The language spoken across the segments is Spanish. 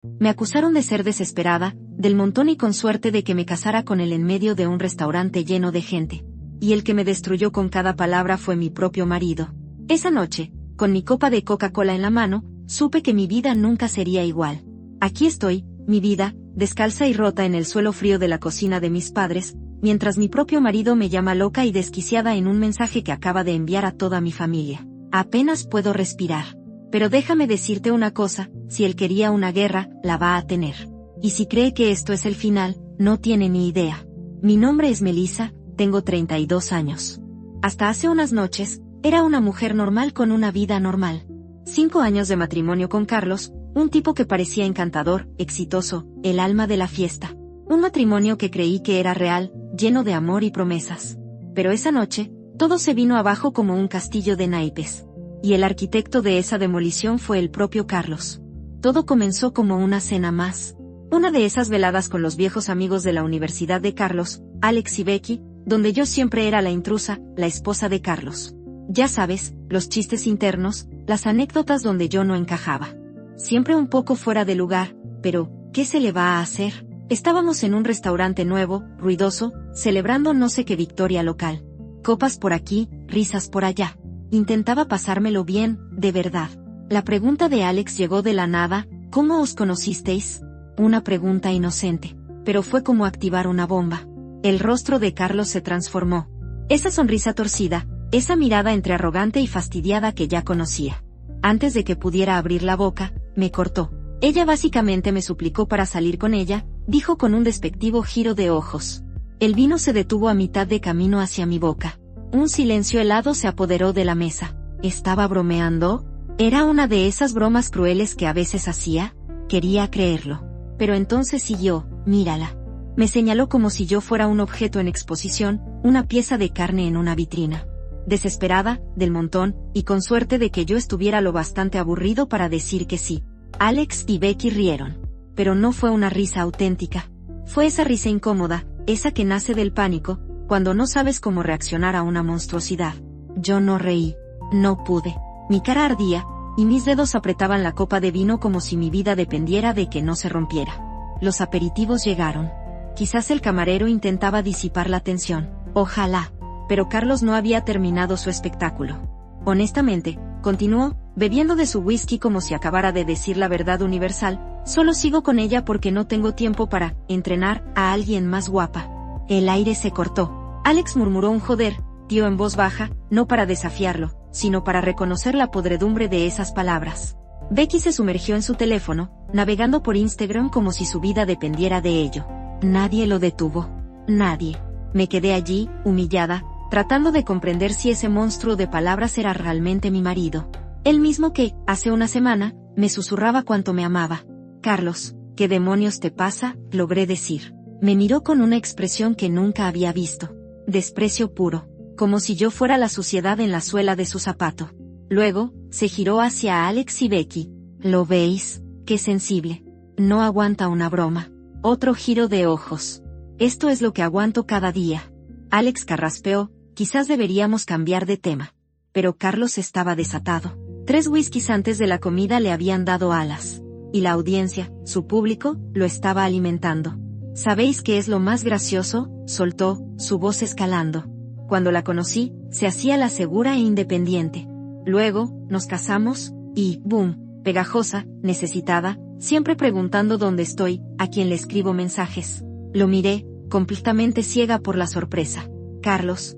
Me acusaron de ser desesperada, del montón y con suerte de que me casara con él en medio de un restaurante lleno de gente. Y el que me destruyó con cada palabra fue mi propio marido. Esa noche, con mi copa de Coca-Cola en la mano, supe que mi vida nunca sería igual. Aquí estoy, mi vida, descalza y rota en el suelo frío de la cocina de mis padres, mientras mi propio marido me llama loca y desquiciada en un mensaje que acaba de enviar a toda mi familia. Apenas puedo respirar. Pero déjame decirte una cosa, si él quería una guerra, la va a tener. Y si cree que esto es el final, no tiene ni idea. Mi nombre es Melissa, tengo 32 años. Hasta hace unas noches, era una mujer normal con una vida normal. 5 años de matrimonio con Carlos, un tipo que parecía encantador, exitoso, el alma de la fiesta. Un matrimonio que creí que era real, lleno de amor y promesas. Pero esa noche, todo se vino abajo como un castillo de naipes. Y el arquitecto de esa demolición fue el propio Carlos. Todo comenzó como una cena más. Una de esas veladas con los viejos amigos de la universidad de Carlos, Alex y Becky, donde yo siempre era la intrusa, la esposa de Carlos. Ya sabes, los chistes internos, las anécdotas donde yo no encajaba. Siempre un poco fuera de lugar, pero, ¿qué se le va a hacer? Estábamos en un restaurante nuevo, ruidoso, celebrando no sé qué victoria local. Copas por aquí, risas por allá. Intentaba pasármelo bien, de verdad. La pregunta de Alex llegó de la nada, ¿cómo os conocisteis? Una pregunta inocente, pero fue como activar una bomba. El rostro de Carlos se transformó. Esa sonrisa torcida, esa mirada entre arrogante y fastidiada que ya conocía. Antes de que pudiera abrir la boca, me cortó. Ella básicamente me suplicó para salir con ella, dijo con un despectivo giro de ojos. El vino se detuvo a mitad de camino hacia mi boca. Un silencio helado se apoderó de la mesa. ¿Estaba bromeando? ¿Era una de esas bromas crueles que a veces hacía? Quería creerlo. Pero entonces siguió, mírala. Me señaló como si yo fuera un objeto en exposición, una pieza de carne en una vitrina. Desesperada, del montón, y con suerte de que yo estuviera lo bastante aburrido para decir que sí. Alex y Becky rieron. Pero no fue una risa auténtica. Fue esa risa incómoda, esa que nace del pánico, cuando no sabes cómo reaccionar a una monstruosidad. Yo no reí. No pude. Mi cara ardía, y mis dedos apretaban la copa de vino como si mi vida dependiera de que no se rompiera. Los aperitivos llegaron. Quizás el camarero intentaba disipar la tensión. Ojalá. Pero Carlos no había terminado su espectáculo. Honestamente, continuó, bebiendo de su whisky como si acabara de decir la verdad universal, solo sigo con ella porque no tengo tiempo para entrenar a alguien más guapa. El aire se cortó. Alex murmuró un joder, tío en voz baja, no para desafiarlo, sino para reconocer la podredumbre de esas palabras. Becky se sumergió en su teléfono, navegando por Instagram como si su vida dependiera de ello. Nadie lo detuvo. Nadie. Me quedé allí, humillada, tratando de comprender si ese monstruo de palabras era realmente mi marido. El mismo que, hace una semana, me susurraba cuánto me amaba. Carlos, ¿qué demonios te pasa?, logré decir. Me miró con una expresión que nunca había visto. Desprecio puro, como si yo fuera la suciedad en la suela de su zapato. Luego, se giró hacia Alex y Becky. ¿Lo veis? Qué sensible. No aguanta una broma. Otro giro de ojos. Esto es lo que aguanto cada día. Alex carraspeó, quizás deberíamos cambiar de tema. Pero Carlos estaba desatado. 3 whiskies antes de la comida le habían dado alas. Y la audiencia, su público, lo estaba alimentando. ¿Sabéis qué es lo más gracioso?, soltó, su voz escalando. Cuando la conocí, se hacía la segura e independiente. Luego, nos casamos, y, boom, pegajosa, necesitada, siempre preguntando dónde estoy, a quién le escribo mensajes. Lo miré, completamente ciega por la sorpresa. Carlos,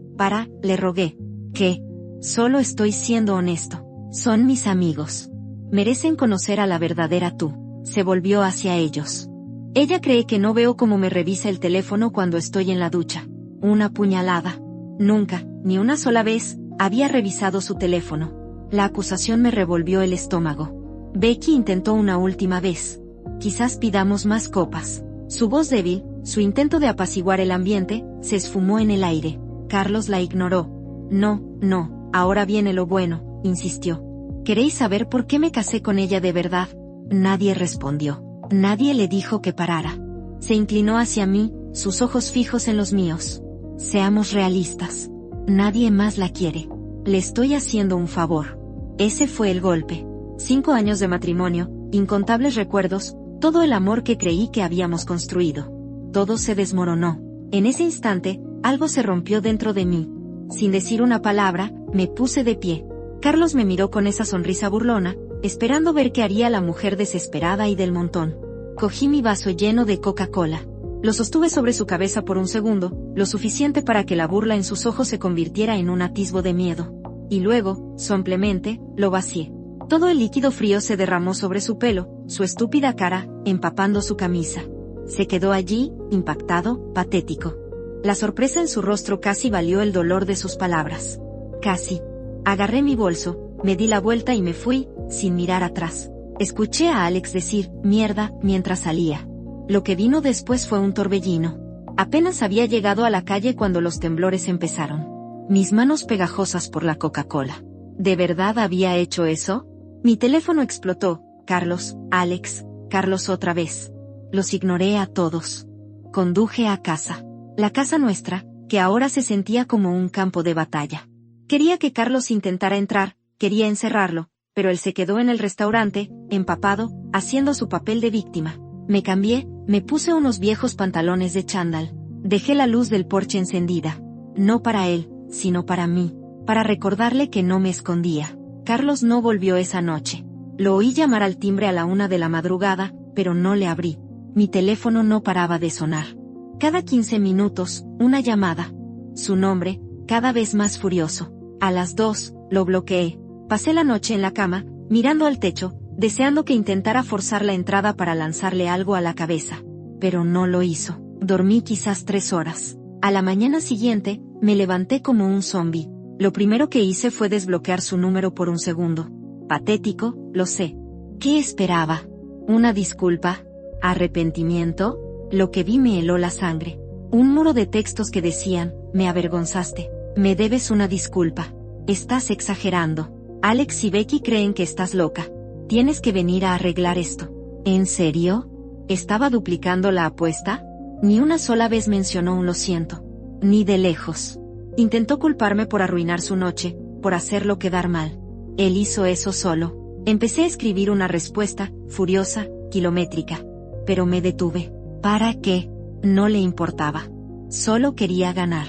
le rogué. ¿Qué? Solo estoy siendo honesto. Son mis amigos. Merecen conocer a la verdadera tú. Se volvió hacia ellos. Ella cree que no veo cómo me revisa el teléfono cuando estoy en la ducha. Una puñalada. Nunca, ni una sola vez, había revisado su teléfono. La acusación me revolvió el estómago. Becky intentó una última vez. Quizás pidamos más copas. Su voz débil, su intento de apaciguar el ambiente, se esfumó en el aire. Carlos la ignoró. No, ahora viene lo bueno, insistió. ¿Queréis saber por qué me casé con ella de verdad? Nadie respondió. Nadie le dijo que parara. Se inclinó hacia mí, sus ojos fijos en los míos. Seamos realistas. Nadie más la quiere. Le estoy haciendo un favor. Ese fue el golpe. 5 años de matrimonio, incontables recuerdos, Todo el amor que creí que habíamos construido. Todo se desmoronó. En ese instante, algo se rompió dentro de mí. Sin decir una palabra, me puse de pie. Carlos me miró con esa sonrisa burlona, esperando ver qué haría la mujer desesperada y del montón. Cogí mi vaso lleno de Coca-Cola. Lo sostuve sobre su cabeza por un segundo, lo suficiente para que la burla en sus ojos se convirtiera en un atisbo de miedo. Y luego, somplemente, lo vacié. Todo el líquido frío se derramó sobre su pelo, su estúpida cara, empapando su camisa. Se quedó allí, impactado, patético. La sorpresa en su rostro casi valió el dolor de sus palabras. Casi. Agarré mi bolso, me di la vuelta y me fui, sin mirar atrás. Escuché a Alex decir, mierda, mientras salía. Lo que vino después fue un torbellino. Apenas había llegado a la calle cuando los temblores empezaron. Mis manos pegajosas por la Coca-Cola. ¿De verdad había hecho eso? Mi teléfono explotó. Carlos, Alex, Carlos otra vez. Los ignoré a todos. Conduje a casa. La casa nuestra, que ahora se sentía como un campo de batalla. Quería que Carlos intentara entrar, quería encerrarlo, pero él se quedó en el restaurante, empapado, haciendo su papel de víctima. Me cambié, me puse unos viejos pantalones de chándal. Dejé la luz del porche encendida. No para él, sino para mí. Para recordarle que no me escondía. Carlos no volvió esa noche. Lo oí llamar al timbre a la 1 de la madrugada, pero no le abrí. Mi teléfono no paraba de sonar. Cada 15 minutos, una llamada. Su nombre, cada vez más furioso. A las 2, lo bloqueé. Pasé la noche en la cama, mirando al techo, deseando que intentara forzar la entrada para lanzarle algo a la cabeza. Pero no lo hizo. Dormí quizás 3 horas. A la mañana siguiente, me levanté como un zombi. Lo primero que hice fue desbloquear su número por un segundo. Patético, lo sé. ¿Qué esperaba? ¿Una disculpa? ¿Arrepentimiento? Lo que vi me heló la sangre. Un muro de textos que decían, me avergonzaste. Me debes una disculpa. Estás exagerando. Alex y Becky creen que estás loca. Tienes que venir a arreglar esto. ¿En serio? ¿Estaba duplicando la apuesta? Ni una sola vez mencionó un lo siento. Ni de lejos. Intentó culparme por arruinar su noche, por hacerlo quedar mal. Él hizo eso solo. Empecé a escribir una respuesta, furiosa, kilométrica. Pero me detuve. ¿Para qué? No le importaba. Solo quería ganar.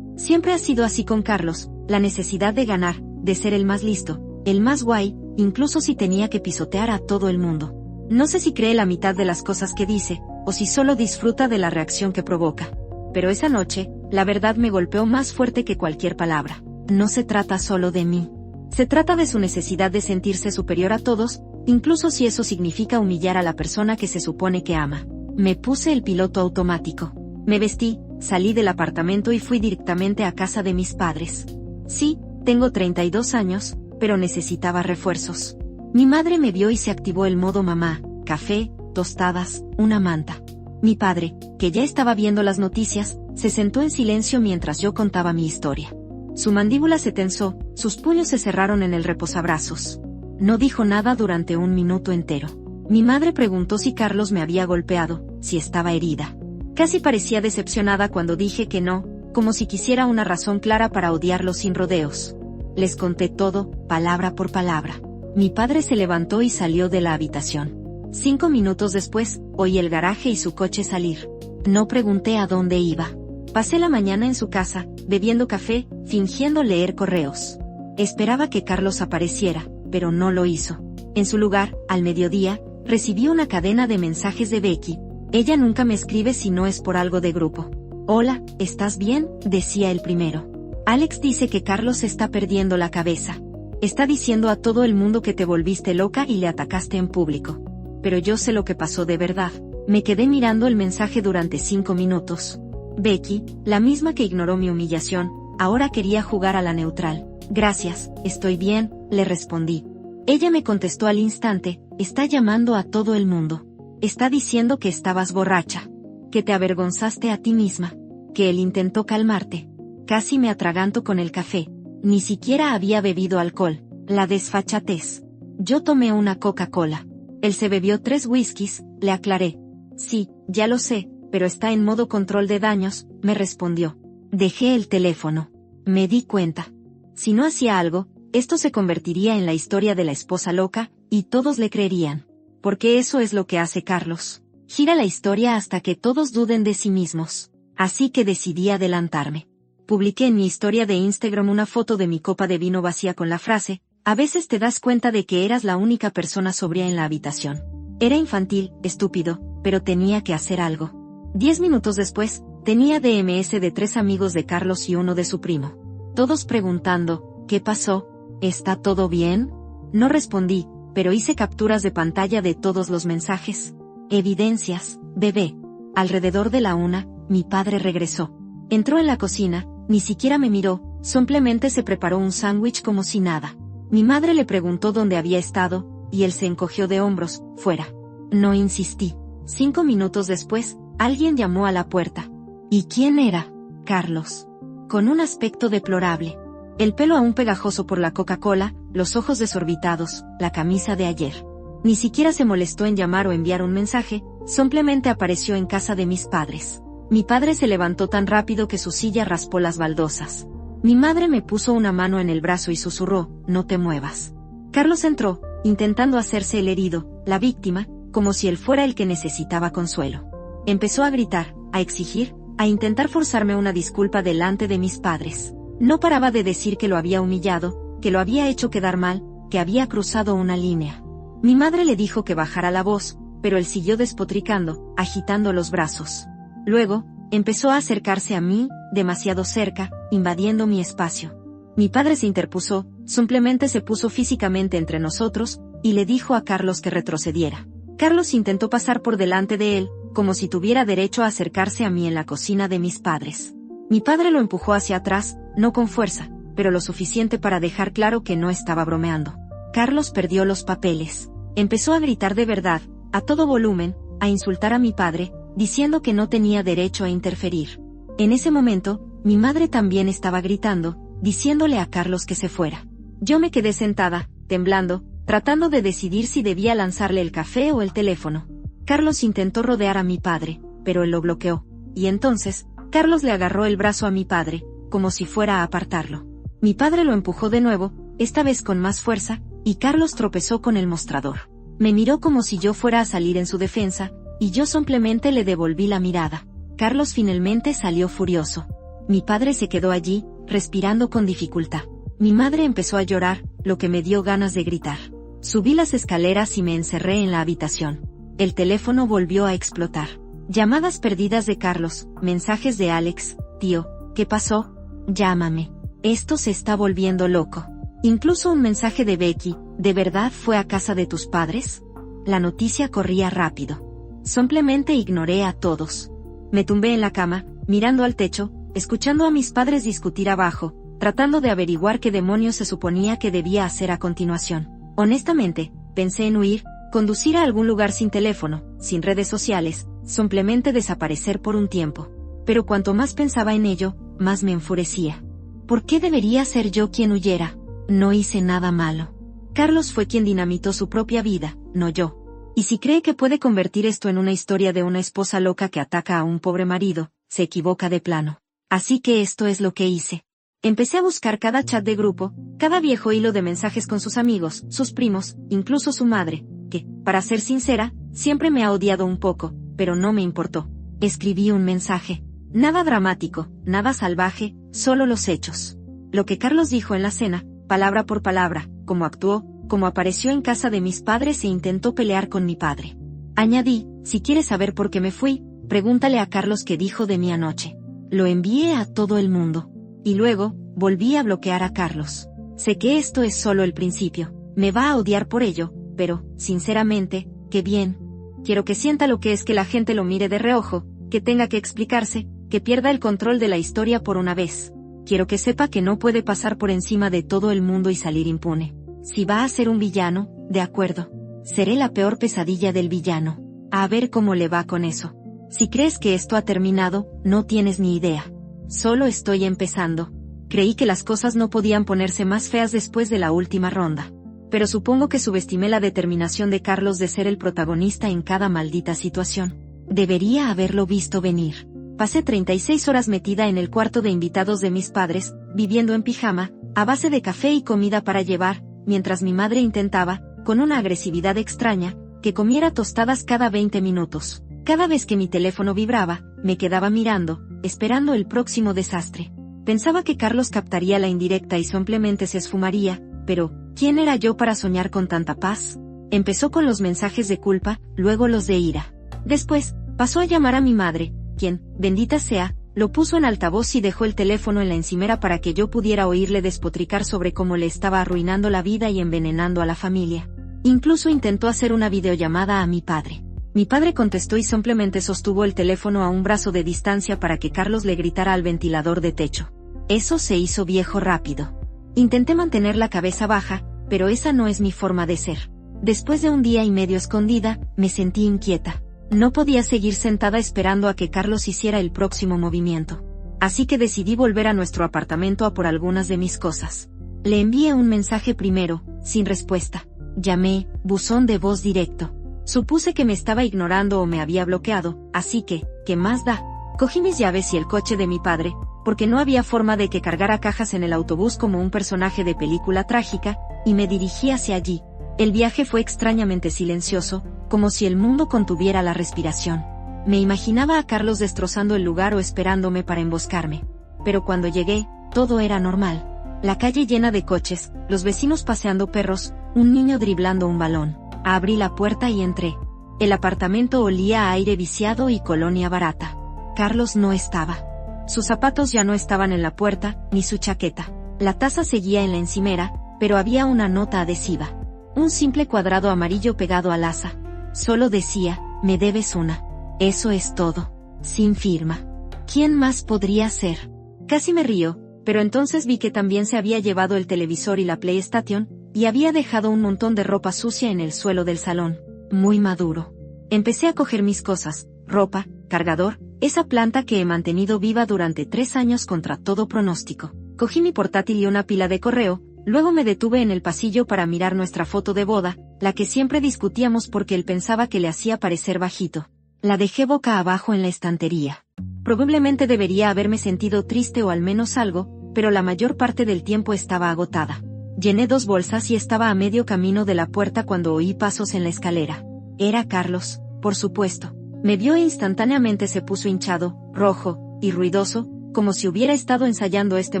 Siempre ha sido así con Carlos, la necesidad de ganar, de ser el más listo, el más guay, incluso si tenía que pisotear a todo el mundo. No sé si cree la mitad de las cosas que dice, o si solo disfruta de la reacción que provoca. Pero esa noche, la verdad me golpeó más fuerte que cualquier palabra. No se trata solo de mí. Se trata de su necesidad de sentirse superior a todos, incluso si eso significa humillar a la persona que se supone que ama. Me puse el piloto automático. Me vestí, salí del apartamento y fui directamente a casa de mis padres. Sí, tengo 32 años, pero necesitaba refuerzos. Mi madre me vio y se activó el modo mamá, café, tostadas, una manta. Mi padre, que ya estaba viendo las noticias, se sentó en silencio mientras yo contaba mi historia. Su mandíbula se tensó, sus puños se cerraron en el reposabrazos. No dijo nada durante un minuto entero. Mi madre preguntó si Carlos me había golpeado, si estaba herida. Casi parecía decepcionada cuando dije que no, como si quisiera una razón clara para odiarlo sin rodeos. Les conté todo, palabra por palabra. Mi padre se levantó y salió de la habitación. 5 minutos después, oí el garaje y su coche salir. No pregunté a dónde iba. Pasé la mañana en su casa, bebiendo café, fingiendo leer correos. Esperaba que Carlos apareciera, pero no lo hizo. En su lugar, al mediodía, recibí una cadena de mensajes de Becky. Ella nunca me escribe si no es por algo de grupo. Hola, ¿estás bien?, decía el primero. Alex dice que Carlos está perdiendo la cabeza. Está diciendo a todo el mundo que te volviste loca y le atacaste en público. Pero yo sé lo que pasó de verdad. Me quedé mirando el mensaje durante 5 minutos. Becky, la misma que ignoró mi humillación, ahora quería jugar a la neutral. Gracias, estoy bien, le respondí. Ella me contestó al instante, está llamando a todo el mundo. Está diciendo que estabas borracha. Que te avergonzaste a ti misma. Que él intentó calmarte. Casi me atraganto con el café. Ni siquiera había bebido alcohol. La desfachatez. Yo tomé una Coca-Cola. Él se bebió 3 whiskies, le aclaré. Sí, ya lo sé, pero está en modo control de daños, me respondió. Dejé el teléfono. Me di cuenta. Si no hacía algo, esto se convertiría en la historia de la esposa loca, y todos le creerían. Porque eso es lo que hace Carlos. Gira la historia hasta que todos duden de sí mismos. Así que decidí adelantarme. Publiqué en mi historia de Instagram una foto de mi copa de vino vacía con la frase: a veces te das cuenta de que eras la única persona sobria en la habitación. Era infantil, estúpido, pero tenía que hacer algo. 10 minutos después, tenía DMs de 3 amigos de Carlos y uno de su primo. Todos preguntando: ¿qué pasó? ¿Está todo bien? No respondí, pero hice capturas de pantalla de todos los mensajes. Evidencias, bebé. Alrededor de la 1, mi padre regresó. Entró en la cocina, ni siquiera me miró, simplemente se preparó un sándwich como si nada. Mi madre le preguntó dónde había estado, y él se encogió de hombros: fuera. No insistí. 5 minutos después, alguien llamó a la puerta. ¿Y quién era? Carlos. Con un aspecto deplorable. El pelo aún pegajoso por la Coca-Cola, los ojos desorbitados, la camisa de ayer. Ni siquiera se molestó en llamar o enviar un mensaje, simplemente apareció en casa de mis padres. Mi padre se levantó tan rápido que su silla raspó las baldosas. Mi madre me puso una mano en el brazo y susurró: no te muevas. Carlos entró, intentando hacerse el herido, la víctima, como si él fuera el que necesitaba consuelo. Empezó a gritar, a exigir, a intentar forzarme una disculpa delante de mis padres. No paraba de decir que lo había humillado, que lo había hecho quedar mal, que había cruzado una línea. Mi madre le dijo que bajara la voz, pero él siguió despotricando, agitando los brazos. Luego, empezó a acercarse a mí, demasiado cerca, invadiendo mi espacio. Mi padre se interpuso, simplemente se puso físicamente entre nosotros, y le dijo a Carlos que retrocediera. Carlos intentó pasar por delante de él, como si tuviera derecho a acercarse a mí en la cocina de mis padres. Mi padre lo empujó hacia atrás, no con fuerza, pero lo suficiente para dejar claro que no estaba bromeando. Carlos perdió los papeles. Empezó a gritar de verdad, a todo volumen, a insultar a mi padre, diciendo que no tenía derecho a interferir. En ese momento, mi madre también estaba gritando, diciéndole a Carlos que se fuera. Yo me quedé sentada, temblando, tratando de decidir si debía lanzarle el café o el teléfono. Carlos intentó rodear a mi padre, pero él lo bloqueó. Y entonces, Carlos le agarró el brazo a mi padre, como si fuera a apartarlo. Mi padre lo empujó de nuevo, esta vez con más fuerza, y Carlos tropezó con el mostrador. Me miró como si yo fuera a salir en su defensa, y yo simplemente le devolví la mirada. Carlos finalmente salió furioso. Mi padre se quedó allí, respirando con dificultad. Mi madre empezó a llorar, lo que me dio ganas de gritar. Subí las escaleras y me encerré en la habitación. El teléfono volvió a explotar. Llamadas perdidas de Carlos, mensajes de Alex: tío, ¿qué pasó? Llámame. Esto se está volviendo loco. Incluso un mensaje de Becky: ¿de verdad fue a casa de tus padres? La noticia corría rápido. Simplemente ignoré a todos. Me tumbé en la cama, mirando al techo, escuchando a mis padres discutir abajo, tratando de averiguar qué demonios se suponía que debía hacer a continuación. Honestamente, pensé en huir, conducir a algún lugar sin teléfono, sin redes sociales, simplemente desaparecer por un tiempo. Pero cuanto más pensaba en ello, más me enfurecía. ¿Por qué debería ser yo quien huyera? No hice nada malo. Carlos fue quien dinamitó su propia vida, no yo. Y si cree que puede convertir esto en una historia de una esposa loca que ataca a un pobre marido, se equivoca de plano. Así que esto es lo que hice. Empecé a buscar cada chat de grupo, cada viejo hilo de mensajes con sus amigos, sus primos, incluso su madre, que, para ser sincera, siempre me ha odiado un poco, pero no me importó. Escribí un mensaje. Nada dramático, nada salvaje, solo los hechos. Lo que Carlos dijo en la cena, palabra por palabra, cómo actuó, cómo apareció en casa de mis padres e intentó pelear con mi padre. Añadí: si quieres saber por qué me fui, pregúntale a Carlos qué dijo de mí anoche. Lo envié a todo el mundo. Y luego, volví a bloquear a Carlos. Sé que esto es solo el principio. Me va a odiar por ello, pero, sinceramente, qué bien. Quiero que sienta lo que es que la gente lo mire de reojo, que tenga que explicarse, que pierda el control de la historia por una vez. Quiero que sepa que no puede pasar por encima de todo el mundo y salir impune. Si va a ser un villano, de acuerdo. Seré la peor pesadilla del villano. A ver cómo le va con eso. Si crees que esto ha terminado, no tienes ni idea. Solo estoy empezando. Creí que las cosas no podían ponerse más feas después de la última ronda. Pero supongo que subestimé la determinación de Carlos de ser el protagonista en cada maldita situación. Debería haberlo visto venir. Pasé 36 horas metida en el cuarto de invitados de mis padres, viviendo en pijama, a base de café y comida para llevar, mientras mi madre intentaba, con una agresividad extraña, que comiera tostadas cada 20 minutos. Cada vez que mi teléfono vibraba, me quedaba mirando, esperando el próximo desastre. Pensaba que Carlos captaría la indirecta y simplemente se esfumaría, pero, ¿quién era yo para soñar con tanta paz? Empezó con los mensajes de culpa, luego los de ira. Después, pasó a llamar a mi madre, quien, bendita sea, lo puso en altavoz y dejó el teléfono en la encimera para que yo pudiera oírle despotricar sobre cómo le estaba arruinando la vida y envenenando a la familia. Incluso intentó hacer una videollamada a mi padre. Mi padre contestó y simplemente sostuvo el teléfono a un brazo de distancia para que Carlos le gritara al ventilador de techo. Eso se hizo viejo rápido. Intenté mantener la cabeza baja, pero esa no es mi forma de ser. Después de un día y medio escondida, me sentí inquieta. No podía seguir sentada esperando a que Carlos hiciera el próximo movimiento. Así que decidí volver a nuestro apartamento a por algunas de mis cosas. Le envié un mensaje primero, sin respuesta. Llamé, buzón de voz directo. Supuse que me estaba ignorando o me había bloqueado, así que, ¿qué más da? Cogí mis llaves y el coche de mi padre, porque no había forma de que cargara cajas en el autobús como un personaje de película trágica, y me dirigí hacia allí. El viaje fue extrañamente silencioso, como si el mundo contuviera la respiración. Me imaginaba a Carlos destrozando el lugar o esperándome para emboscarme. Pero cuando llegué, todo era normal. La calle llena de coches, los vecinos paseando perros, un niño driblando un balón. Abrí la puerta y entré. El apartamento olía a aire viciado y colonia barata. Carlos no estaba. Sus zapatos ya no estaban en la puerta, ni su chaqueta. La taza seguía en la encimera, pero había una nota adhesiva. Un simple cuadrado amarillo pegado al asa. Solo decía, me debes una. Eso es todo. Sin firma. ¿Quién más podría ser? Casi me río, pero entonces vi que también se había llevado el televisor y la PlayStation, y había dejado un montón de ropa sucia en el suelo del salón. Muy maduro. Empecé a coger mis cosas, ropa, cargador, esa planta que he mantenido viva durante 3 años contra todo pronóstico. Cogí mi portátil y una pila de correo, luego me detuve en el pasillo para mirar nuestra foto de boda, la que siempre discutíamos porque él pensaba que le hacía parecer bajito. La dejé boca abajo en la estantería. Probablemente debería haberme sentido triste o al menos algo, pero la mayor parte del tiempo estaba agotada. Llené 2 bolsas y estaba a medio camino de la puerta cuando oí pasos en la escalera. Era Carlos, por supuesto. Me vio e instantáneamente se puso hinchado, rojo, y ruidoso, como si hubiera estado ensayando este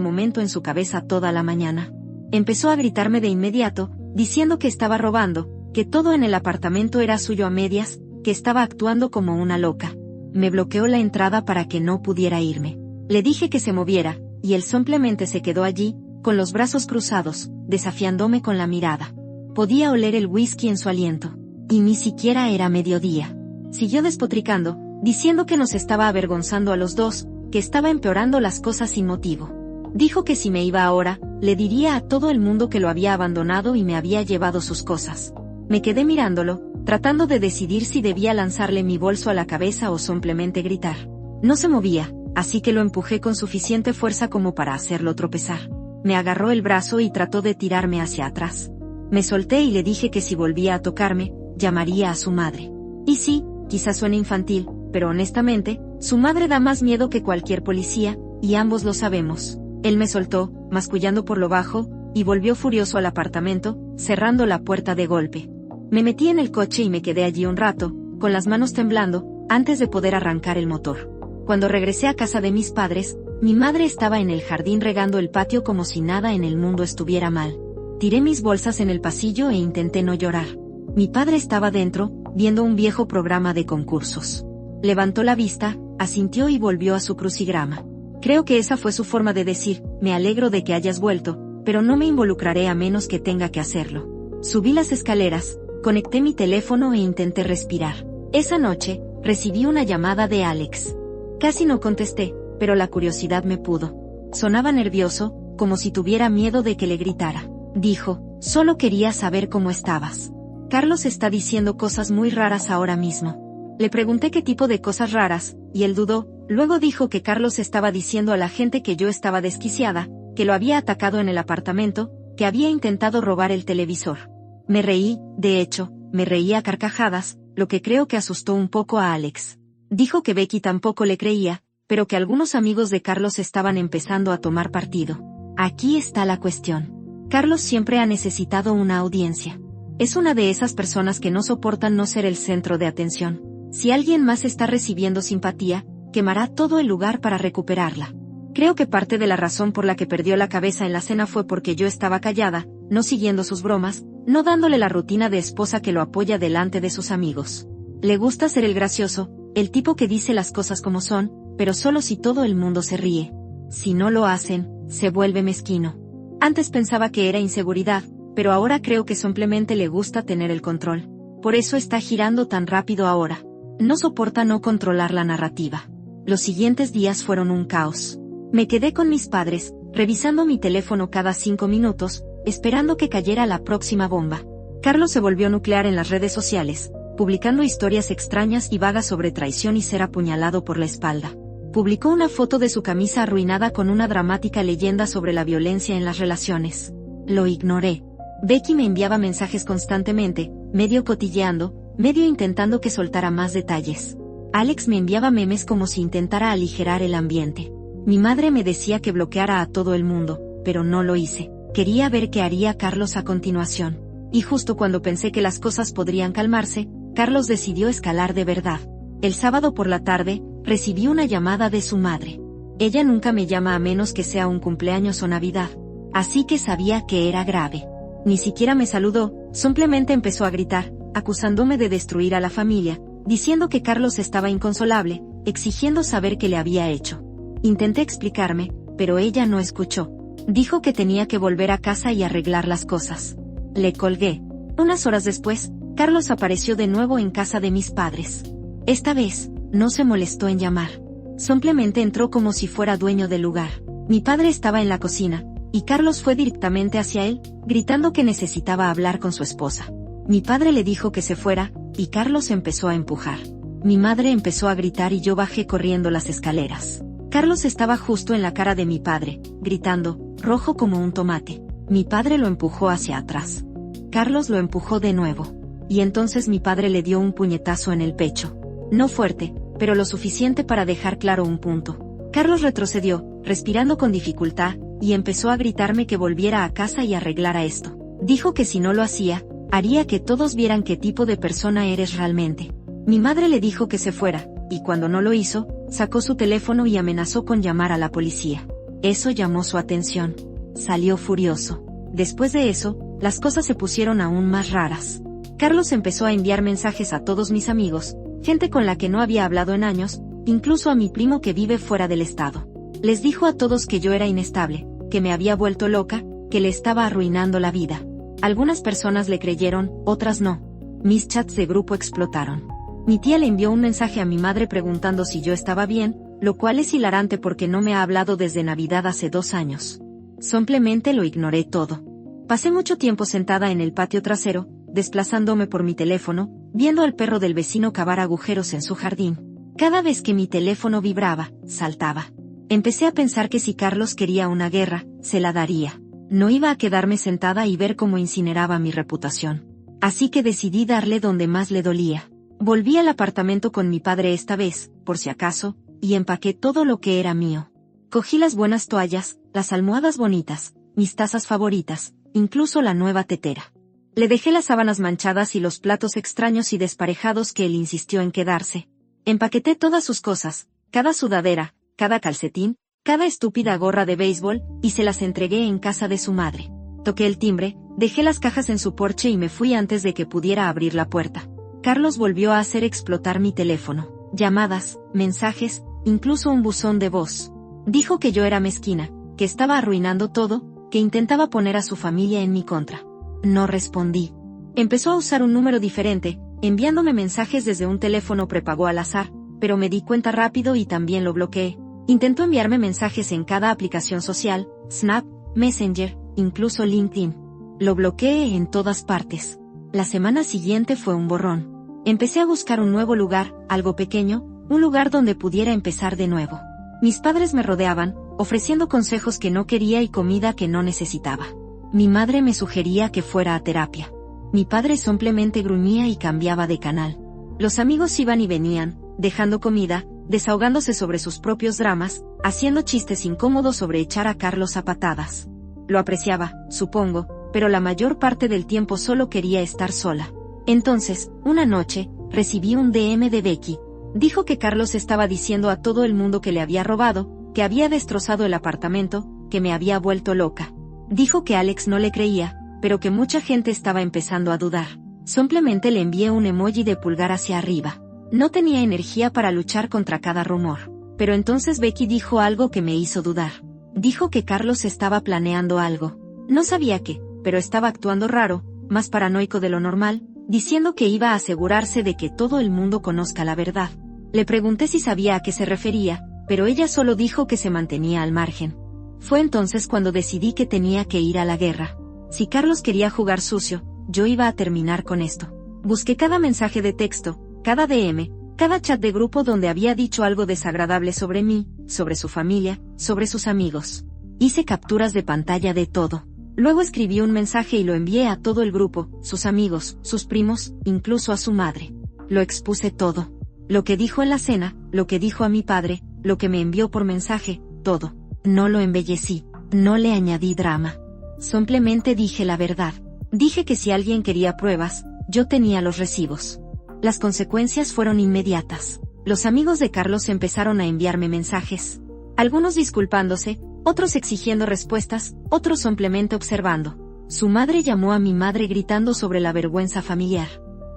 momento en su cabeza toda la mañana. Empezó a gritarme de inmediato, diciendo que estaba robando, que todo en el apartamento era suyo a medias, que estaba actuando como una loca. Me bloqueó la entrada para que no pudiera irme. Le dije que se moviera, y él simplemente se quedó allí, con los brazos cruzados, desafiándome con la mirada. Podía oler el whisky en su aliento. Y ni siquiera era mediodía. Siguió despotricando, diciendo que nos estaba avergonzando a los dos, que estaba empeorando las cosas sin motivo. Dijo que si me iba ahora, le diría a todo el mundo que lo había abandonado y me había llevado sus cosas. Me quedé mirándolo, tratando de decidir si debía lanzarle mi bolso a la cabeza o simplemente gritar. No se movía, así que lo empujé con suficiente fuerza como para hacerlo tropezar. Me agarró el brazo y trató de tirarme hacia atrás. Me solté y le dije que si volvía a tocarme, llamaría a su madre. Y sí, quizás suene infantil, pero honestamente, su madre da más miedo que cualquier policía, y ambos lo sabemos. Él me soltó, mascullando por lo bajo, y volvió furioso al apartamento, cerrando la puerta de golpe. Me metí en el coche y me quedé allí un rato, con las manos temblando, antes de poder arrancar el motor. Cuando regresé a casa de mis padres, mi madre estaba en el jardín regando el patio como si nada en el mundo estuviera mal. Tiré mis bolsas en el pasillo e intenté no llorar. Mi padre estaba dentro, viendo un viejo programa de concursos. Levantó la vista, asintió y volvió a su crucigrama. Creo que esa fue su forma de decir, me alegro de que hayas vuelto, pero no me involucraré a menos que tenga que hacerlo. Subí las escaleras, conecté mi teléfono e intenté respirar. Esa noche, recibí una llamada de Alex. Casi no contesté, pero la curiosidad me pudo. Sonaba nervioso, como si tuviera miedo de que le gritara. Dijo, solo quería saber cómo estabas. Carlos está diciendo cosas muy raras ahora mismo. Le pregunté qué tipo de cosas raras, y él dudó, luego dijo que Carlos estaba diciendo a la gente que yo estaba desquiciada, que lo había atacado en el apartamento, que había intentado robar el televisor. Me reí, de hecho, me reí a carcajadas, lo que creo que asustó un poco a Alex. Dijo que Becky tampoco le creía, pero que algunos amigos de Carlos estaban empezando a tomar partido. Aquí está la cuestión. Carlos siempre ha necesitado una audiencia. Es una de esas personas que no soportan no ser el centro de atención. Si alguien más está recibiendo simpatía, quemará todo el lugar para recuperarla. Creo que parte de la razón por la que perdió la cabeza en la cena fue porque yo estaba callada, no siguiendo sus bromas, no dándole la rutina de esposa que lo apoya delante de sus amigos. Le gusta ser el gracioso, el tipo que dice las cosas como son, pero solo si todo el mundo se ríe. Si no lo hacen, se vuelve mezquino. Antes pensaba que era inseguridad, pero ahora creo que simplemente le gusta tener el control. Por eso está girando tan rápido ahora. No soporta no controlar la narrativa. Los siguientes días fueron un caos. Me quedé con mis padres, revisando mi teléfono cada 5 minutos, esperando que cayera la próxima bomba. Carlos se volvió nuclear en las redes sociales, publicando historias extrañas y vagas sobre traición y ser apuñalado por la espalda. Publicó una foto de su camisa arruinada con una dramática leyenda sobre la violencia en las relaciones. Lo ignoré. Becky me enviaba mensajes constantemente, medio cotilleando, medio intentando que soltara más detalles. Alex me enviaba memes como si intentara aligerar el ambiente. Mi madre me decía que bloqueara a todo el mundo, pero no lo hice. Quería ver qué haría Carlos a continuación. Y justo cuando pensé que las cosas podrían calmarse, Carlos decidió escalar de verdad. El sábado por la tarde, recibí una llamada de su madre. Ella nunca me llama a menos que sea un cumpleaños o Navidad. Así que sabía que era grave. Ni siquiera me saludó, simplemente empezó a gritar, acusándome de destruir a la familia, diciendo que Carlos estaba inconsolable, exigiendo saber qué le había hecho. Intenté explicarme, pero ella no escuchó. Dijo que tenía que volver a casa y arreglar las cosas. Le colgué. Unas horas después, Carlos apareció de nuevo en casa de mis padres. Esta vez, no se molestó en llamar. Simplemente entró como si fuera dueño del lugar. Mi padre estaba en la cocina, y Carlos fue directamente hacia él, gritando que necesitaba hablar con su esposa. Mi padre le dijo que se fuera, y Carlos empezó a empujar. Mi madre empezó a gritar y yo bajé corriendo las escaleras. Carlos estaba justo en la cara de mi padre, gritando, rojo como un tomate. Mi padre lo empujó hacia atrás. Carlos lo empujó de nuevo. Y entonces mi padre le dio un puñetazo en el pecho. No fuerte, pero lo suficiente para dejar claro un punto. Carlos retrocedió, respirando con dificultad, y empezó a gritarme que volviera a casa y arreglara esto. Dijo que si no lo hacía, haría que todos vieran qué tipo de persona eres realmente. Mi madre le dijo que se fuera, y cuando no lo hizo, sacó su teléfono y amenazó con llamar a la policía. Eso llamó su atención. Salió furioso. Después de eso, las cosas se pusieron aún más raras. Carlos empezó a enviar mensajes a todos mis amigos, gente con la que no había hablado en años, incluso a mi primo que vive fuera del estado. Les dijo a todos que yo era inestable, que me había vuelto loca, que le estaba arruinando la vida. Algunas personas le creyeron, otras no. Mis chats de grupo explotaron. Mi tía le envió un mensaje a mi madre preguntando si yo estaba bien, lo cual es hilarante porque no me ha hablado desde Navidad hace 2 años. Simplemente lo ignoré todo. Pasé mucho tiempo sentada en el patio trasero, desplazándome por mi teléfono, viendo al perro del vecino cavar agujeros en su jardín. Cada vez que mi teléfono vibraba, saltaba. Empecé a pensar que si Carlos quería una guerra, se la daría. No iba a quedarme sentada y ver cómo incineraba mi reputación. Así que decidí darle donde más le dolía. Volví al apartamento con mi padre esta vez, por si acaso, y empaqué todo lo que era mío. Cogí las buenas toallas, las almohadas bonitas, mis tazas favoritas, incluso la nueva tetera. Le dejé las sábanas manchadas y los platos extraños y desparejados que él insistió en quedarse. Empaqueté todas sus cosas, cada sudadera, cada calcetín, cada estúpida gorra de béisbol, y se las entregué en casa de su madre. Toqué el timbre, dejé las cajas en su porche y me fui antes de que pudiera abrir la puerta. Carlos volvió a hacer explotar mi teléfono. Llamadas, mensajes, incluso un buzón de voz. Dijo que yo era mezquina, que estaba arruinando todo, que intentaba poner a su familia en mi contra. No respondí. Empezó a usar un número diferente, enviándome mensajes desde un teléfono prepago al azar, pero me di cuenta rápido y también lo bloqueé. Intentó enviarme mensajes en cada aplicación social, Snap, Messenger, incluso LinkedIn. Lo bloqueé en todas partes. La semana siguiente fue un borrón. Empecé a buscar un nuevo lugar, algo pequeño, un lugar donde pudiera empezar de nuevo. Mis padres me rodeaban, ofreciendo consejos que no quería y comida que no necesitaba. Mi madre me sugería que fuera a terapia. Mi padre simplemente gruñía y cambiaba de canal. Los amigos iban y venían, dejando comida, desahogándose sobre sus propios dramas, haciendo chistes incómodos sobre echar a Carlos a patadas. Lo apreciaba, supongo, pero la mayor parte del tiempo solo quería estar sola. Entonces, una noche, recibí un DM de Becky. Dijo que Carlos estaba diciendo a todo el mundo que le había robado, que había destrozado el apartamento, que me había vuelto loca. Dijo que Alex no le creía, pero que mucha gente estaba empezando a dudar. Simplemente le envié un emoji de pulgar hacia arriba. No tenía energía para luchar contra cada rumor. Pero entonces Becky dijo algo que me hizo dudar. Dijo que Carlos estaba planeando algo. No sabía qué, pero estaba actuando raro, más paranoico de lo normal, diciendo que iba a asegurarse de que todo el mundo conozca la verdad. Le pregunté si sabía a qué se refería, pero ella solo dijo que se mantenía al margen. Fue entonces cuando decidí que tenía que ir a la guerra. Si Carlos quería jugar sucio, yo iba a terminar con esto. Busqué cada mensaje de texto, cada DM, cada chat de grupo donde había dicho algo desagradable sobre mí, sobre su familia, sobre sus amigos. Hice capturas de pantalla de todo. Luego escribí un mensaje y lo envié a todo el grupo, sus amigos, sus primos, incluso a su madre. Lo expuse todo. Lo que dijo en la cena, lo que dijo a mi padre, lo que me envió por mensaje, todo. No lo embellecí, no le añadí drama. Simplemente dije la verdad. Dije que si alguien quería pruebas, yo tenía los recibos. Las consecuencias fueron inmediatas. Los amigos de Carlos empezaron a enviarme mensajes. Algunos disculpándose, otros exigiendo respuestas, otros simplemente observando. Su madre llamó a mi madre gritando sobre la vergüenza familiar.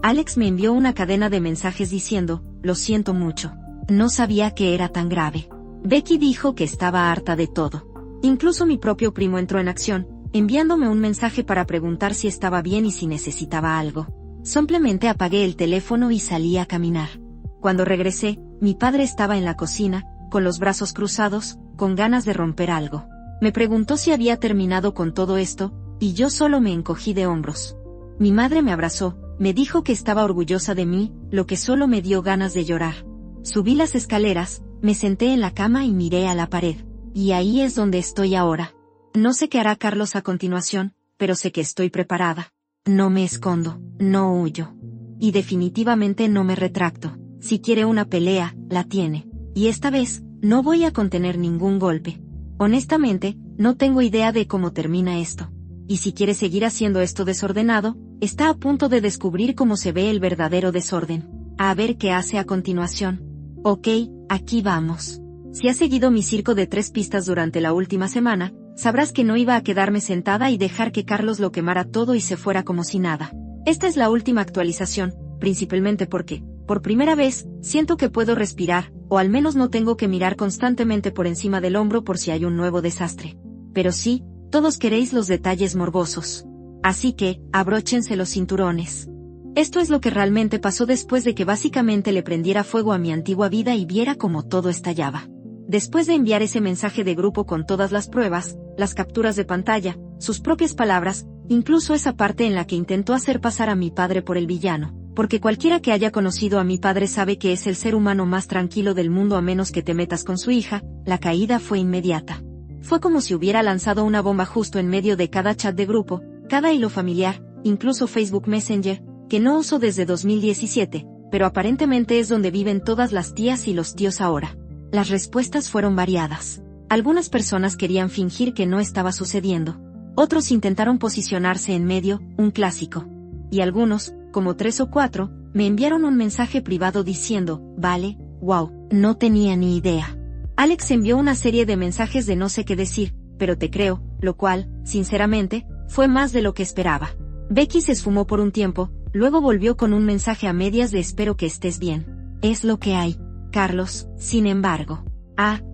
Alex me envió una cadena de mensajes diciendo, lo siento mucho. No sabía que era tan grave. Becky dijo que estaba harta de todo. Incluso mi propio primo entró en acción, enviándome un mensaje para preguntar si estaba bien y si necesitaba algo. Simplemente apagué el teléfono y salí a caminar. Cuando regresé, mi padre estaba en la cocina, con los brazos cruzados, con ganas de romper algo. Me preguntó si había terminado con todo esto, y yo solo me encogí de hombros. Mi madre me abrazó, me dijo que estaba orgullosa de mí, lo que solo me dio ganas de llorar. Subí las escaleras, me senté en la cama y miré a la pared. Y ahí es donde estoy ahora. No sé qué hará Carlos a continuación, pero sé que estoy preparada. No me escondo, no huyo. Y definitivamente no me retracto. Si quiere una pelea, la tiene. Y esta vez, no voy a contener ningún golpe. Honestamente, no tengo idea de cómo termina esto. Y si quiere seguir haciendo esto desordenado, está a punto de descubrir cómo se ve el verdadero desorden. A ver qué hace a continuación. Ok, aquí vamos. Si has seguido mi circo de 3 pistas durante la última semana, sabrás que no iba a quedarme sentada y dejar que Carlos lo quemara todo y se fuera como si nada. Esta es la última actualización, principalmente porque, por primera vez, siento que puedo respirar, o al menos no tengo que mirar constantemente por encima del hombro por si hay un nuevo desastre. Pero sí, todos queréis los detalles morbosos. Así que, abróchense los cinturones. Esto es lo que realmente pasó después de que básicamente le prendiera fuego a mi antigua vida y viera cómo todo estallaba. Después de enviar ese mensaje de grupo con todas las pruebas, las capturas de pantalla, sus propias palabras, incluso esa parte en la que intentó hacer pasar a mi padre por el villano, porque cualquiera que haya conocido a mi padre sabe que es el ser humano más tranquilo del mundo a menos que te metas con su hija, la caída fue inmediata. Fue como si hubiera lanzado una bomba justo en medio de cada chat de grupo, cada hilo familiar, incluso Facebook Messenger, que no uso desde 2017, pero aparentemente es donde viven todas las tías y los tíos ahora. Las respuestas fueron variadas. Algunas personas querían fingir que no estaba sucediendo. Otros intentaron posicionarse en medio, un clásico. Y algunos, como 3 o 4, me enviaron un mensaje privado diciendo, vale, wow, no tenía ni idea. Alex envió una serie de mensajes de no sé qué decir, pero te creo, lo cual, sinceramente, fue más de lo que esperaba. Becky se esfumó por un tiempo, luego volvió con un mensaje a medias de espero que estés bien. Es lo que hay. Carlos, sin embargo.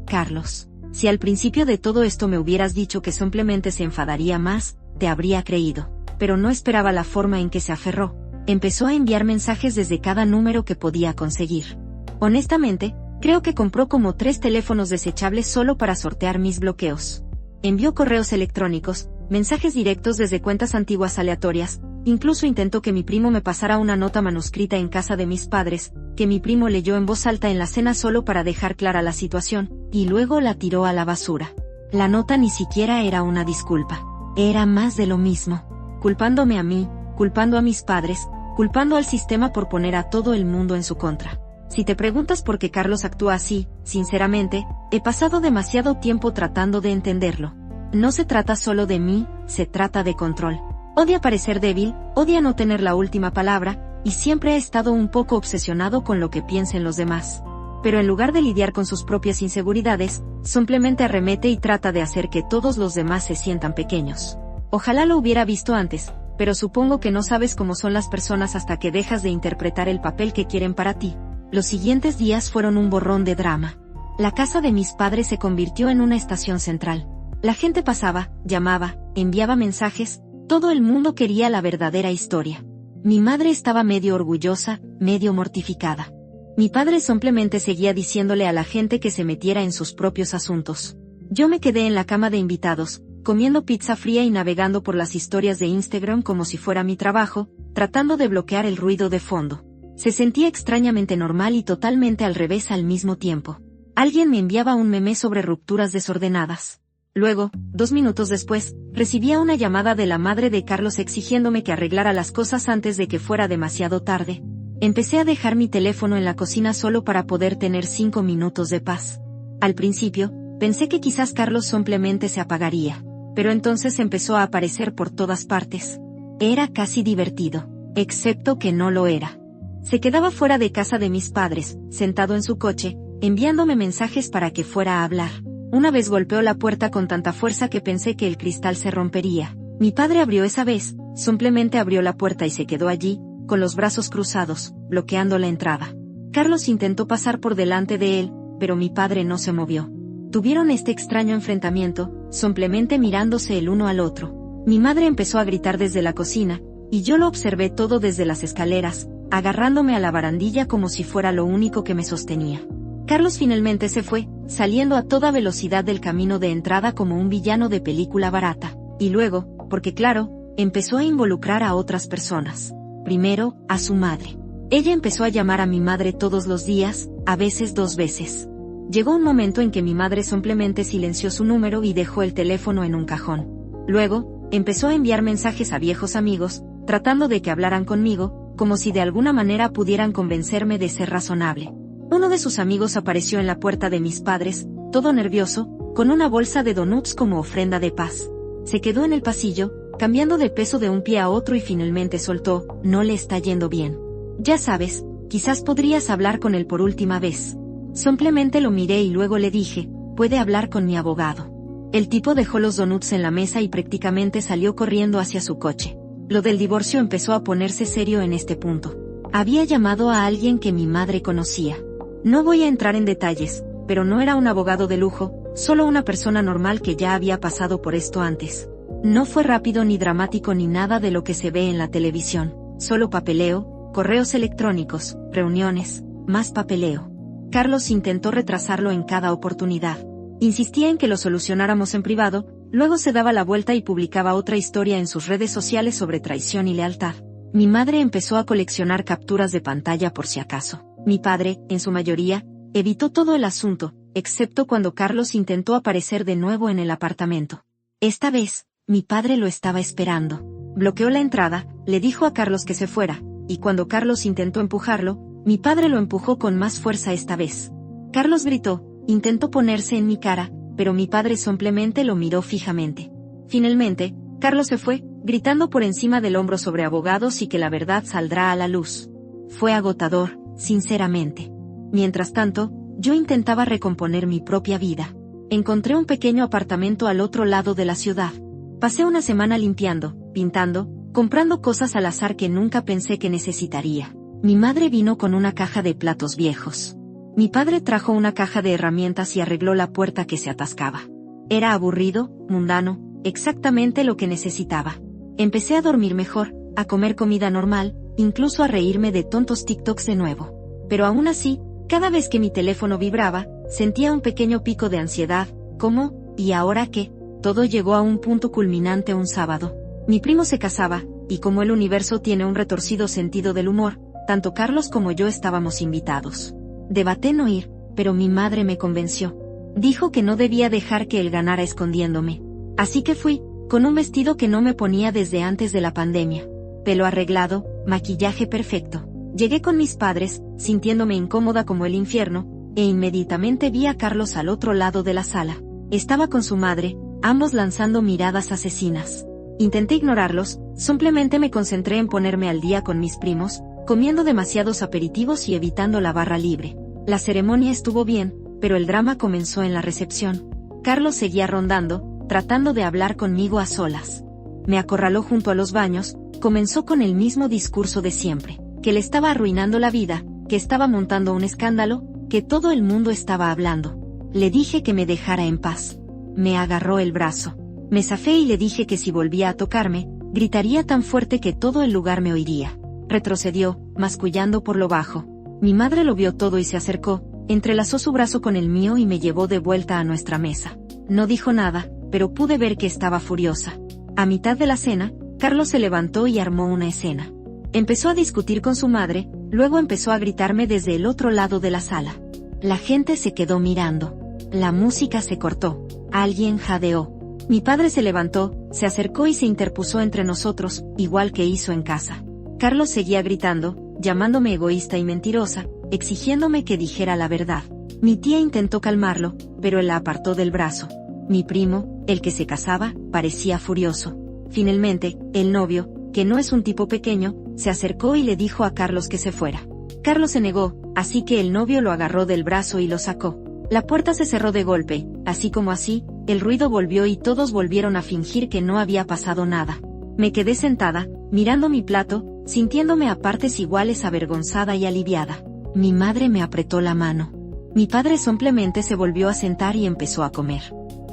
Carlos. Si al principio de todo esto me hubieras dicho que simplemente se enfadaría más, te habría creído. Pero no esperaba la forma en que se aferró. Empezó a enviar mensajes desde cada número que podía conseguir. Honestamente, creo que compró como 3 teléfonos desechables solo para sortear mis bloqueos. Envió correos electrónicos, mensajes directos desde cuentas antiguas aleatorias, incluso intentó que mi primo me pasara una nota manuscrita en casa de mis padres, que mi primo leyó en voz alta en la cena solo para dejar clara la situación, y luego la tiró a la basura. La nota ni siquiera era una disculpa. Era más de lo mismo. Culpándome a mí, culpando a mis padres, culpando al sistema por poner a todo el mundo en su contra. Si te preguntas por qué Carlos actúa así, sinceramente, he pasado demasiado tiempo tratando de entenderlo. No se trata solo de mí, se trata de control. Odia parecer débil, odia no tener la última palabra, y siempre ha estado un poco obsesionado con lo que piensen los demás. Pero en lugar de lidiar con sus propias inseguridades, simplemente arremete y trata de hacer que todos los demás se sientan pequeños. Ojalá lo hubiera visto antes, pero supongo que no sabes cómo son las personas hasta que dejas de interpretar el papel que quieren para ti. Los siguientes días fueron un borrón de drama. La casa de mis padres se convirtió en una estación central. La gente pasaba, llamaba, enviaba mensajes, todo el mundo quería la verdadera historia. Mi madre estaba medio orgullosa, medio mortificada. Mi padre simplemente seguía diciéndole a la gente que se metiera en sus propios asuntos. Yo me quedé en la cama de invitados, comiendo pizza fría y navegando por las historias de Instagram como si fuera mi trabajo, tratando de bloquear el ruido de fondo. Se sentía extrañamente normal y totalmente al revés al mismo tiempo. Alguien me enviaba un meme sobre rupturas desordenadas. Luego, 2 minutos después, recibía una llamada de la madre de Carlos exigiéndome que arreglara las cosas antes de que fuera demasiado tarde. Empecé a dejar mi teléfono en la cocina solo para poder tener 5 minutos de paz. Al principio, pensé que quizás Carlos simplemente se apagaría, pero entonces empezó a aparecer por todas partes. Era casi divertido, excepto que no lo era. Se quedaba fuera de casa de mis padres, sentado en su coche, enviándome mensajes para que fuera a hablar. Una vez golpeó la puerta con tanta fuerza que pensé que el cristal se rompería. Mi padre abrió esa vez, simplemente abrió la puerta y se quedó allí, con los brazos cruzados, bloqueando la entrada. Carlos intentó pasar por delante de él, pero mi padre no se movió. Tuvieron este extraño enfrentamiento, simplemente mirándose el uno al otro. Mi madre empezó a gritar desde la cocina, y yo lo observé todo desde las escaleras, agarrándome a la barandilla como si fuera lo único que me sostenía. Carlos finalmente se fue, saliendo a toda velocidad del camino de entrada como un villano de película barata, y luego, porque claro, empezó a involucrar a otras personas. Primero, a su madre. Ella empezó a llamar a mi madre todos los días, a veces 2 veces. Llegó un momento en que mi madre simplemente silenció su número y dejó el teléfono en un cajón. Luego, empezó a enviar mensajes a viejos amigos, tratando de que hablaran conmigo, como si de alguna manera pudieran convencerme de ser razonable. Uno de sus amigos apareció en la puerta de mis padres, todo nervioso, con una bolsa de donuts como ofrenda de paz. Se quedó en el pasillo, cambiando de peso de un pie a otro y finalmente soltó: no le está yendo bien. Ya sabes, quizás podrías hablar con él por última vez. Simplemente lo miré y luego le dije: puede hablar con mi abogado. El tipo dejó los donuts en la mesa y prácticamente salió corriendo hacia su coche. Lo del divorcio empezó a ponerse serio en este punto. Había llamado a alguien que mi madre conocía. No voy a entrar en detalles, pero no era un abogado de lujo, solo una persona normal que ya había pasado por esto antes. No fue rápido ni dramático ni nada de lo que se ve en la televisión, solo papeleo, correos electrónicos, reuniones, más papeleo. Carlos intentó retrasarlo en cada oportunidad. Insistía en que lo solucionáramos en privado, luego se daba la vuelta y publicaba otra historia en sus redes sociales sobre traición y lealtad. Mi madre empezó a coleccionar capturas de pantalla por si acaso. Mi padre, en su mayoría, evitó todo el asunto, excepto cuando Carlos intentó aparecer de nuevo en el apartamento. Esta vez, mi padre lo estaba esperando. Bloqueó la entrada, le dijo a Carlos que se fuera, y cuando Carlos intentó empujarlo, mi padre lo empujó con más fuerza esta vez. Carlos gritó, intentó ponerse en mi cara, pero mi padre simplemente lo miró fijamente. Finalmente, Carlos se fue, gritando por encima del hombro sobre abogados y que la verdad saldrá a la luz. Fue agotador, sinceramente. Mientras tanto, yo intentaba recomponer mi propia vida. Encontré un pequeño apartamento al otro lado de la ciudad. Pasé una semana limpiando, pintando, comprando cosas al azar que nunca pensé que necesitaría. Mi madre vino con una caja de platos viejos. Mi padre trajo una caja de herramientas y arregló la puerta que se atascaba. Era aburrido, mundano, exactamente lo que necesitaba. Empecé a dormir mejor, a comer comida normal, incluso a reírme de tontos TikToks de nuevo. Pero aún así, cada vez que mi teléfono vibraba, sentía un pequeño pico de ansiedad, como, ¿y ahora qué? Todo llegó a un punto culminante un sábado. Mi primo se casaba, y como el universo tiene un retorcido sentido del humor, tanto Carlos como yo estábamos invitados. Debaté no ir, pero mi madre me convenció. Dijo que no debía dejar que él ganara escondiéndome. Así que fui, con un vestido que no me ponía desde antes de la pandemia. Pelo arreglado, maquillaje perfecto. Llegué con mis padres, sintiéndome incómoda como el infierno, e inmediatamente vi a Carlos al otro lado de la sala. Estaba con su madre, ambos lanzando miradas asesinas. Intenté ignorarlos, simplemente me concentré en ponerme al día con mis primos, comiendo demasiados aperitivos y evitando la barra libre. La ceremonia estuvo bien, pero el drama comenzó en la recepción. Carlos seguía rondando, tratando de hablar conmigo a solas. Me acorraló junto a los baños, comenzó con el mismo discurso de siempre, que le estaba arruinando la vida, que estaba montando un escándalo, que todo el mundo estaba hablando. Le dije que me dejara en paz. Me agarró el brazo. Me zafé y le dije que si volvía a tocarme, gritaría tan fuerte que todo el lugar me oiría. Retrocedió, mascullando por lo bajo. Mi madre lo vio todo y se acercó, entrelazó su brazo con el mío y me llevó de vuelta a nuestra mesa. No dijo nada, pero pude ver que estaba furiosa. A mitad de la cena, Carlos se levantó y armó una escena. Empezó a discutir con su madre, luego empezó a gritarme desde el otro lado de la sala. La gente se quedó mirando. La música se cortó. Alguien jadeó. Mi padre se levantó, se acercó y se interpuso entre nosotros, igual que hizo en casa. Carlos seguía gritando, llamándome egoísta y mentirosa, exigiéndome que dijera la verdad. Mi tía intentó calmarlo, pero él la apartó del brazo. Mi primo, el que se casaba, parecía furioso. Finalmente, el novio, que no es un tipo pequeño, se acercó y le dijo a Carlos que se fuera. Carlos se negó, así que el novio lo agarró del brazo y lo sacó. La puerta se cerró de golpe, así como así, el ruido volvió y todos volvieron a fingir que no había pasado nada. Me quedé sentada, mirando mi plato, sintiéndome a partes iguales avergonzada y aliviada. Mi madre me apretó la mano. Mi padre simplemente se volvió a sentar y empezó a comer.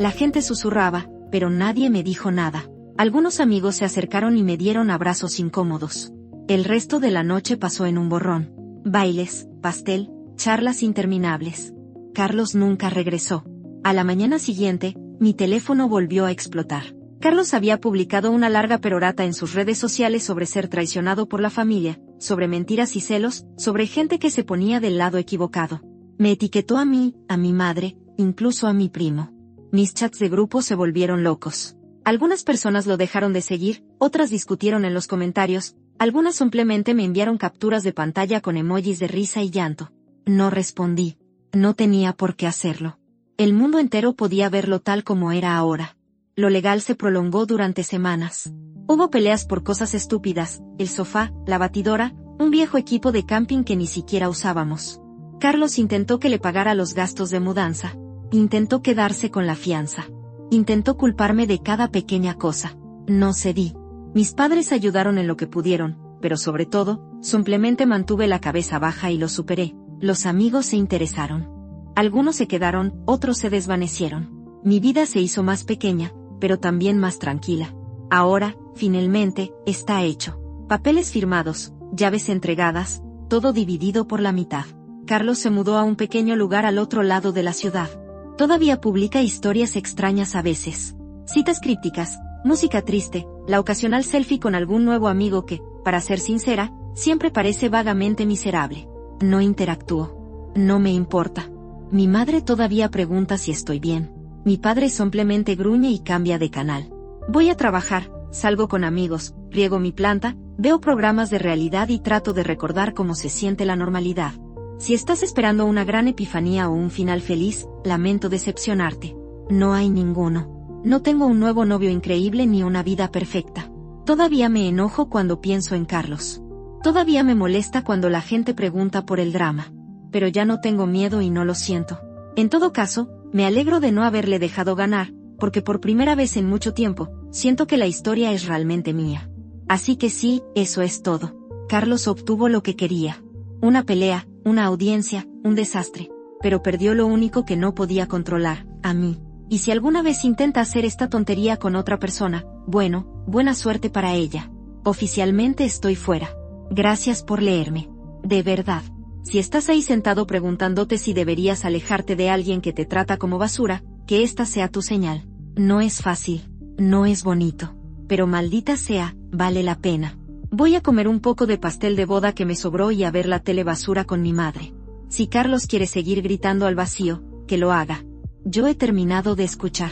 La gente susurraba, pero nadie me dijo nada. Algunos amigos se acercaron y me dieron abrazos incómodos. El resto de la noche pasó en un borrón. Bailes, pastel, charlas interminables. Carlos nunca regresó. A la mañana siguiente, mi teléfono volvió a explotar. Carlos había publicado una larga perorata en sus redes sociales sobre ser traicionado por la familia, sobre mentiras y celos, sobre gente que se ponía del lado equivocado. Me etiquetó a mí, a mi madre, incluso a mi primo. Mis chats de grupo se volvieron locos. Algunas personas lo dejaron de seguir, otras discutieron en los comentarios, algunas simplemente me enviaron capturas de pantalla con emojis de risa y llanto. No respondí. No tenía por qué hacerlo. El mundo entero podía verlo tal como era ahora. Lo legal se prolongó durante semanas. Hubo peleas por cosas estúpidas, el sofá, la batidora, un viejo equipo de camping que ni siquiera usábamos. Carlos intentó que le pagara los gastos de mudanza. Intentó quedarse con la fianza. Intentó culparme de cada pequeña cosa. No cedí. Mis padres ayudaron en lo que pudieron, pero sobre todo, simplemente mantuve la cabeza baja y lo superé. Los amigos se interesaron. Algunos se quedaron, otros se desvanecieron. Mi vida se hizo más pequeña, pero también más tranquila. Ahora, finalmente, está hecho. Papeles firmados, llaves entregadas, todo dividido por la mitad. Carlos se mudó a un pequeño lugar al otro lado de la ciudad. Todavía publica historias extrañas a veces. Citas crípticas, música triste, la ocasional selfie con algún nuevo amigo que, para ser sincera, siempre parece vagamente miserable. No interactúo. No me importa. Mi madre todavía pregunta si estoy bien. Mi padre simplemente gruñe y cambia de canal. Voy a trabajar, salgo con amigos, riego mi planta, veo programas de realidad y trato de recordar cómo se siente la normalidad. Si estás esperando una gran epifanía o un final feliz, lamento decepcionarte. No hay ninguno. No tengo un nuevo novio increíble ni una vida perfecta. Todavía me enojo cuando pienso en Carlos. Todavía me molesta cuando la gente pregunta por el drama. Pero ya no tengo miedo y no lo siento. En todo caso, me alegro de no haberle dejado ganar, porque por primera vez en mucho tiempo, siento que la historia es realmente mía. Así que sí, eso es todo. Carlos obtuvo lo que quería. Una pelea, una audiencia, un desastre. Pero perdió lo único que no podía controlar, a mí. Y si alguna vez intenta hacer esta tontería con otra persona, bueno, buena suerte para ella. Oficialmente estoy fuera. Gracias por leerme. De verdad. Si estás ahí sentado preguntándote si deberías alejarte de alguien que te trata como basura, que esta sea tu señal. No es fácil. No es bonito. Pero maldita sea, vale la pena. Voy a comer un poco de pastel de boda que me sobró y a ver la tele basura con mi madre. Si Carlos quiere seguir gritando al vacío, que lo haga. Yo he terminado de escuchar.